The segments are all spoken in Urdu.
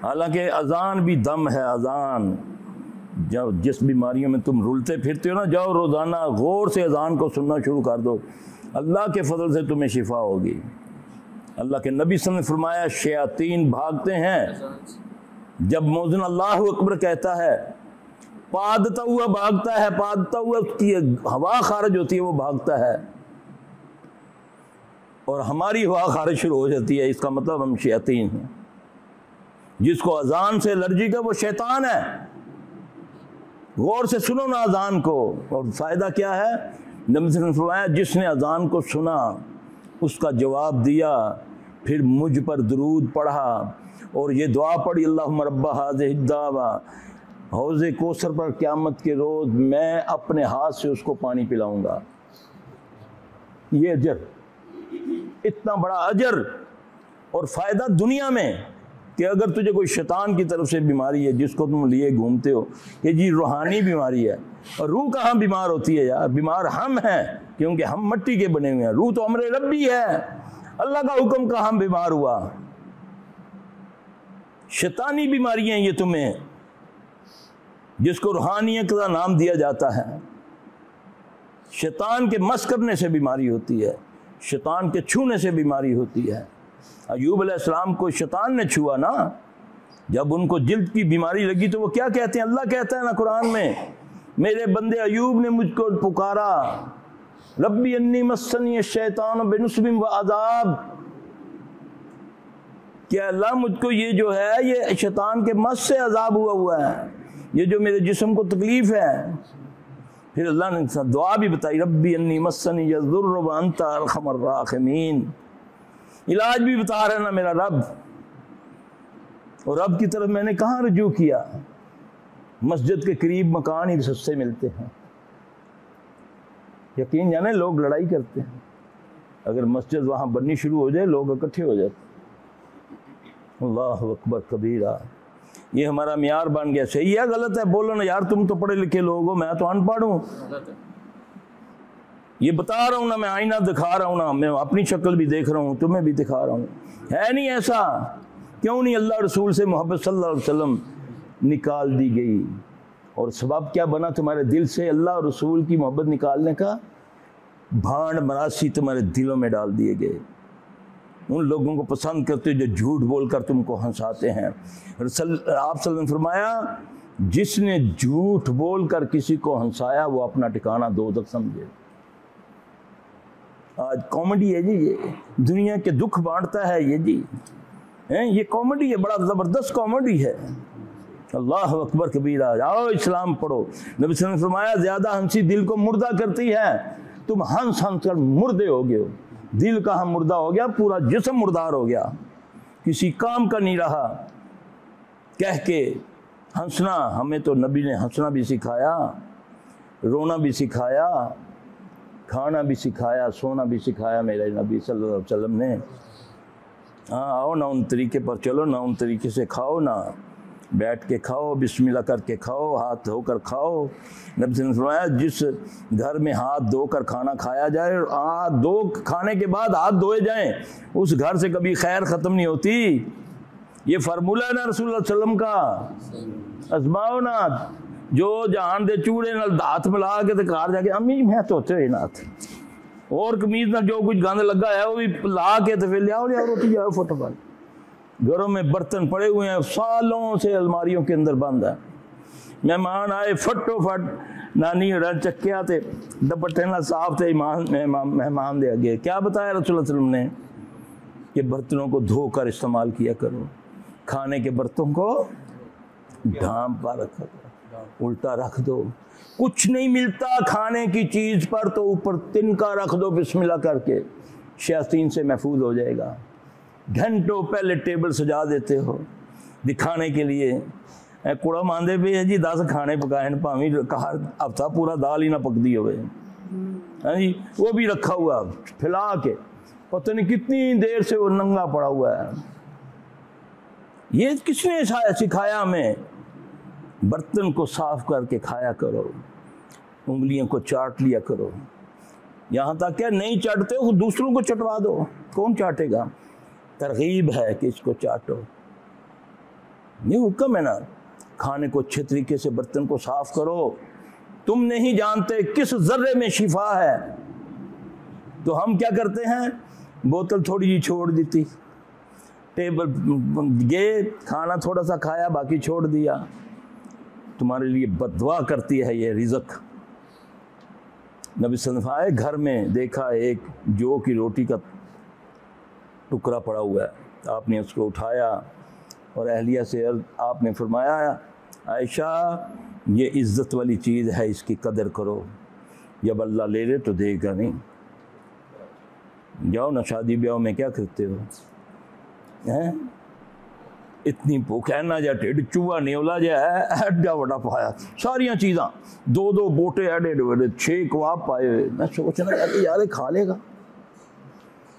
حالانکہ اذان بھی دم ہے، اذان جس بیماریوں میں تم رولتے پھرتے ہو نا، جاؤ روزانہ غور سے اذان کو سننا شروع کر دو، اللہ کے فضل سے تمہیں شفا ہوگی۔ اللہ کے نبی صلی اللہ علیہ وسلم نے فرمایا شیاطین بھاگتے ہیں جب مؤذن اللہ اکبر کہتا ہے، پادتا ہوا بھاگتا ہے، پادتا ہوا اس کی ہوا خارج ہوتی ہے وہ بھاگتا ہے، اور ہماری ہوا خارج شروع ہو جاتی ہے، اس کا مطلب ہم شیاطین ہیں۔ جس کو اذان سے الرجی کا وہ شیطان ہے۔ غور سے سنو نا اذان کو، اور فائدہ کیا ہے؟ نبی صلی اللہ علیہ وسلم نے فرمایا جس نے اذان کو سنا، اس کا جواب دیا، پھر مجھ پر درود پڑھا اور یہ دعا پڑھی، اللہم رب ھذہ الدعوہ، حوض کوثر پر قیامت کے روز میں اپنے ہاتھ سے اس کو پانی پلاؤں گا۔ یہ اجر، اتنا بڑا اجر اور فائدہ دنیا میں، کہ اگر تجھے کوئی شیطان کی طرف سے بیماری ہے جس کو تم لیے گھومتے ہو، کہ جی روحانی بیماری ہے، اور روح کہاں بیمار ہوتی ہے یار؟ بیمار ہم ہیں، کیونکہ ہم مٹی کے بنے ہوئے ہیں، روح تو امر ربی ہے، اللہ کا حکم کہاں بیمار ہوا؟ شیطانی بیماری ہیں یہ تمہیں، جس کو روحانیت کا نام دیا جاتا ہے۔ شیطان کے مس کرنے سے بیماری ہوتی ہے، شیطان کے چھونے سے بیماری ہوتی ہے۔ ایوب علیہ السلام کو شیطان نے چھوا نا، جب ان کو جلد کی بیماری لگی تو وہ کیا کہتے ہیں؟ اللہ کہتا ہے نا قرآن میں، میرے بندے ایوب نے مجھ کو پکارا، ربی انی مسنی الشیطان بنصب وعذاب، کہ اللہ مجھ کو یہ جو ہے یہ شیطان کے مس سے عذاب ہوا ہے، یہ جو میرے جسم کو تکلیف ہے۔ پھر اللہ نے دعا بھی بتائی، ربی انی مسنی الضر وانت ارحم الراحمین، علاج بھی بتا رہا ہے نا میرا رب، اور رب کی طرف میں نے کہاں رجوع کیا؟ مسجد کے قریب مکان ہی سستے ملتے ہیں، یقین جانے لوگ لڑائی کرتے ہیں، اگر مسجد وہاں بننی شروع ہو جائے لوگ اکٹھے ہو جاتے ہیں۔ اللہ اکبر کبیرہ، یہ ہمارا معیار بن گیا۔ صحیح ہے غلط ہے؟ بولو نا یار، تم تو پڑھے لکھے لوگ ہو، میں تو ان پڑھ ہوں، یہ بتا رہا ہوں نا، میں آئینہ دکھا رہا ہوں نا، میں اپنی شکل بھی دیکھ رہا ہوں، تمہیں بھی دکھا رہا ہوں، ہے نہیں ایسا؟ کیوں نہیں اللہ رسول سے محبت صلی اللہ علیہ وسلم نکال دی گئی، اور سبب کیا بنا تمہارے دل سے اللہ اور رسول کی محبت نکالنے کا؟ بھانڈ مراسی تمہارے دلوں میں ڈال دیے گئے، ان لوگوں کو پسند کرتے جو جھوٹ بول کر تم کو ہنساتے ہیں۔ آپ صلی اللہ علیہ وسلم نے فرمایا جس نے جھوٹ بول کر کسی کو ہنسایا وہ اپنا ٹھکانہ دوزخ سمجھے۔ آج کامیڈی ہے جی، یہ دنیا کے دکھ بانٹتا ہے یہ جی، یہ کامیڈی ہے، بڑا زبردست کامیڈی ہے۔ اللہ اکبر کبیرہ، آؤ اسلام پڑھو۔ نبی صلی اللہ علیہ وسلم نے فرمایا زیادہ ہنسی دل کو مردہ کرتی ہے، تم ہنس ہنس کر مردے ہو گئے ہو، دل کہاں مردہ ہو گیا، پورا جسم مردار ہو گیا، کسی کام کا نہیں رہا۔ کہہ کے ہنسنا، ہمیں تو نبی نے ہنسنا بھی سکھایا، رونا بھی سکھایا، کھانا بھی سکھایا، سونا بھی سکھایا میرے نبی صلی اللہ علیہ وسلم نے۔ ہاں آؤ نا، ان طریقے پر چلو نا، ان طریقے سے کھاؤ نا، بیٹھ کے کھاؤ، بسم اللہ کر کے کھاؤ، ہاتھ دھو کر کھاؤ۔ نبی صلی اللہ علیہ وسلم نے فرمایا جس گھر میں ہاتھ دھو کر کھانا کھایا جائے اور ہاتھ دھو کھانے کے بعد ہاتھ دھوئے جائیں، اس گھر سے کبھی خیر ختم نہیں ہوتی۔ یہ فارمولہ ہے نا رسول اللہ صلی اللہ علیہ وسلم کا، ازماؤ نا، جو جہان دے چوڑے نال ہاتھ ملا کے تے گھر جا کے امی میں دھوتے ہوئے ناتھ، اور قمیض نہ جو کچھ گند لگا ہے وہ بھی لا کے تے پھر لیاؤ روٹی جاؤ فٹافٹ۔ گھروں میں برتن پڑے ہوئے ہیں، سالوں سے الماریوں کے اندر بند ہے، مہمان آئے فٹو فٹ نانی رن چکیا تے دپٹے نہ صاف تے مہمان دے گئے۔ کیا بتایا رسول اللہ صلی اللہ علیہ وسلم نے کہ برتنوں کو دھو کر استعمال کیا کرو، کھانے کے برتن کو ڈھانپ پر رکھا کرو، الٹا رکھ دو، کچھ نہیں ملتا کھانے کی چیز پر تو اوپر تنکا رکھ دو بسم اللہ کر کے، شیاطین سے محفوظ ہو جائے گا۔ گھنٹوں پہلے ٹیبل سجا دیتے ہو دکھانے کے لیے، کوڑا ماندے پہ ہے جی 10 کھانے پکائے پاویں ہفتہ پورا دال ہی نہ پکتی ہوئے، ہاں جی وہ بھی رکھا ہوا پھیلا کے، پتہ نہیں کتنی دیر سے وہ ننگا پڑا ہوا ہے۔ یہ کس نے سکھایا ہمیں؟ برتن کو صاف کر کے کھایا کرو، انگلیوں کو چاٹ لیا کرو، یہاں تک کہ نہیں چاٹتے ہو دوسروں کو چٹوا دو، کون چاٹے گا؟ ترغیب ہے کہ اس کو چاٹو۔ یہ حکم ہے نا، کھانے کو اچھے طریقے سے، برتن کو صاف کرو، تم نہیں جانتے کس ذرے میں شفا ہے۔ تو ہم کیا کرتے ہیں، بوتل تھوڑی جی چھوڑ دیتی، ٹیبل گئے، کھانا تھوڑا سا کھایا باقی چھوڑ دیا، تمہارے لیے بد دعا کرتی ہے یہ رزق۔ نبی صلی اللہ علیہ وسلم آئے گھر میں، دیکھا ایک جو کی روٹی کا ٹکڑا پڑا ہوا ہے، آپ نے اس کو اٹھایا اور اہلیہ سے آپ نے فرمایا عائشہ یہ عزت والی چیز ہے، اس کی قدر کرو، جب اللہ لے لے تو دے گا نہیں۔ جاؤ نا شادی بیاہ میں کیا کرتے ہو، اتنی بھوک ہے نہ جا ٹھڈ چوہا نیولا جا ہے ایڈا وڈا پایا، ساریاں چیزاں، دو بوٹے ایڈے وڈے، 6 کباب پائے ہوئے۔ میں سوچنا یار کھا لے گا،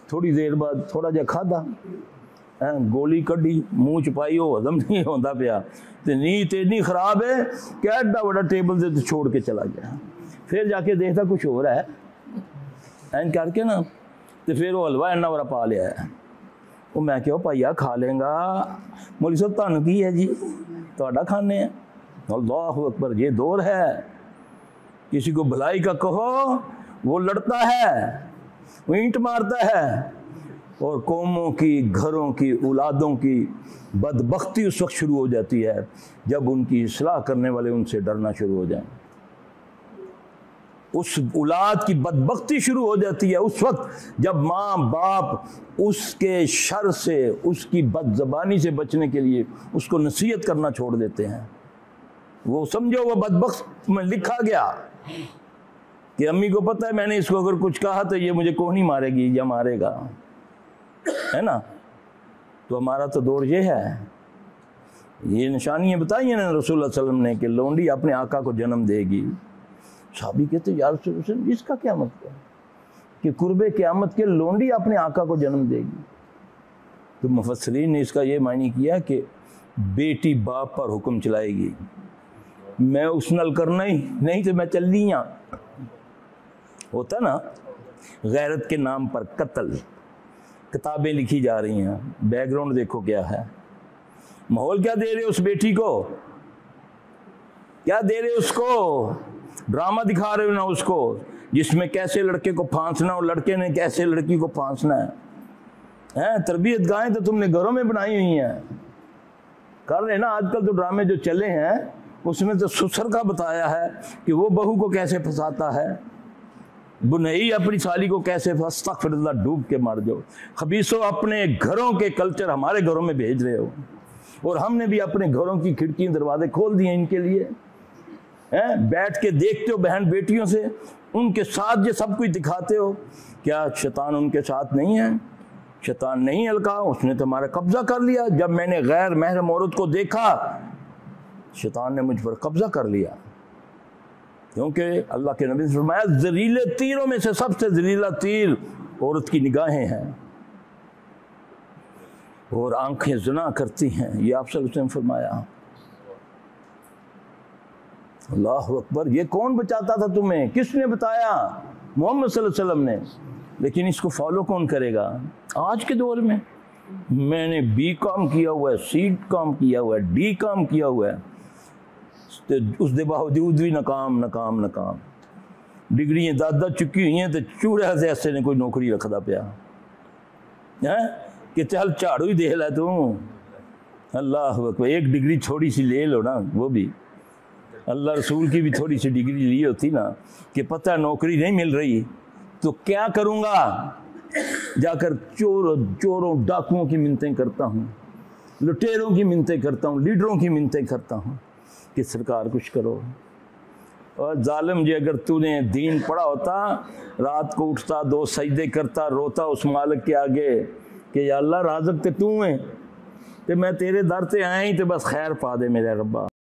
تھوڑی دیر بعد تھوڑا جا کھادا، گولی کڈی منہ چپائی، ہو ہضم نہیں ہوتا پیا، تو نیت اتنی خراب ہے کہ ایڈا وڈا ٹیبل سے چھوڑ کے چلا گیا۔ پھر جا کے دیکھتا کچھ ہو رہا ہے، این کر کے نا، تو پھر وہ حلوہ اینا وڑا پا لیا ہے۔ وہ میں کہو پائیا کھا لیں گا، مولوی صاحب تانوں کی ہے جی، تہاڈا کھانے ہیں۔ اللہ اکبر، یہ دور ہے، کسی کو بھلائی کا کہو وہ لڑتا ہے، وہ اینٹ مارتا ہے، اور قوموں کی، گھروں کی، اولادوں کی بدبختی اس وقت شروع ہو جاتی ہے جب ان کی اصلاح کرنے والے ان سے ڈرنا شروع ہو جائیں۔ اس اولاد کی بدبختی شروع ہو جاتی ہے اس وقت جب ماں باپ اس کے شر سے، اس کی بد زبانی سے بچنے کے لیے اس کو نصیحت کرنا چھوڑ دیتے ہیں۔ وہ سمجھو وہ بدبخت میں لکھا گیا کہ امی کو پتہ ہے میں نے اس کو اگر کچھ کہا تو یہ مجھے کوہ نہیں مارے گی یا مارے گا، ہے نا۔ تو ہمارا تو دور یہ ہے، یہ نشانیاں بتائی ہیں نا رسول اللہ صلی اللہ علیہ وسلم نے کہ لونڈی اپنے آقا کو جنم دے گی۔ صحابی کہتے یا رسول اللہ صلی اللہ علیہ وسلم اس کا کیا مطلب ہے کہ قرب قیامت کے لونڈی اپنے آقا کو جنم دے گی؟ تو مفسرین نے اس کا یہ معنی کیا کہ بیٹی باپ پر حکم چلائے گی، میں اس نل کرنا ہی نہیں تو میں چل دی ہاں۔ ہوتا نا غیرت کے نام پر قتل، کتابیں لکھی جا رہی ہیں، بیک گراؤنڈ دیکھو کیا ہے، ماحول کیا دے رہے اس بیٹی کو، کیا دے رہے اس کو، ڈرامہ دکھا رہے ہو نا اس کو، جس میں کیسے لڑکے کو پھانسنا اور لڑکے نے کیسے لڑکی کو پھانسنا ہے۔ تربیت گاہیں تو تم نے گھروں میں بنائی ہوئی ہیں، کر رہے نا آج کل تو ڈرامے جو چلے ہیں اس میں تو سسر کا بتایا ہے کہ وہ بہو کو کیسے پھنساتا ہے، بنائی اپنی سالی کو کیسے استغفر اللہ ڈوب کے مار جاؤ۔ خبیثو اپنے گھروں کے کلچر ہمارے گھروں میں بھیج رہے ہو، اور ہم نے بھی اپنے گھروں کی کھڑکیاں دروازے کھول دیے ان کے لیے۔ بیٹھ کے دیکھتے ہو بہن بیٹیوں سے، ان کے ساتھ یہ سب کچھ دکھاتے ہو، کیا شیطان ان کے ساتھ نہیں ہے؟ شیطان نہیں ہلکا، اس نے تمہارا قبضہ کر لیا۔ جب میں نے غیر محرم عورت کو دیکھا شیطان نے مجھ پر قبضہ کر لیا، کیونکہ اللہ کے نبی نے فرمایا زہریلے تیروں میں سے سب سے زہریلا تیر عورت کی نگاہیں ہیں، اور آنکھیں زنا کرتی ہیں، یہ آپ صلی اللہ علیہ وسلم نے فرمایا۔ اللہ اکبر، یہ کون بچاتا تھا تمہیں؟ کس نے بتایا؟ محمد صلی اللہ علیہ وسلم نے۔ لیکن اس کو فالو کون کرے گا آج کے دور میں؟ میں نے بی کام کیا ہوا ہے، سی کام کیا ہوا ہے، ڈی کام کیا ہوا ہے، اس کے باوجود بھی ناکام۔ ڈگریاں دادا چکی ہوئی ہیں تو چوڑا سے ایسے نے کوئی نوکری رکھدا پیا کہ چل جھاڑو ہی دے لے تو۔ اللہ اکبر، ایک ڈگری تھوڑی سی لے لو نا، وہ بھی اللہ رسول کی بھی تھوڑی سی ڈگری لی ہوتی نا کہ پتہ نوکری نہیں مل رہی تو کیا کروں گا، جا کر چوروں ڈاکوؤں کی منتیں کرتا ہوں، لٹیروں کی منتیں کرتا ہوں، لیڈروں کی منتیں کرتا ہوں کہ سرکار کچھ کرو۔ اور ظالم جی اگر تو نے دین پڑھا ہوتا، رات کو اٹھتا، 2 سجدے کرتا، روتا اس مالک کے آگے کہ یا اللہ رازق تے تو ہیں، تے میں تیرے در تے آیا ہی تے بس خیر پا دے میرے ربا۔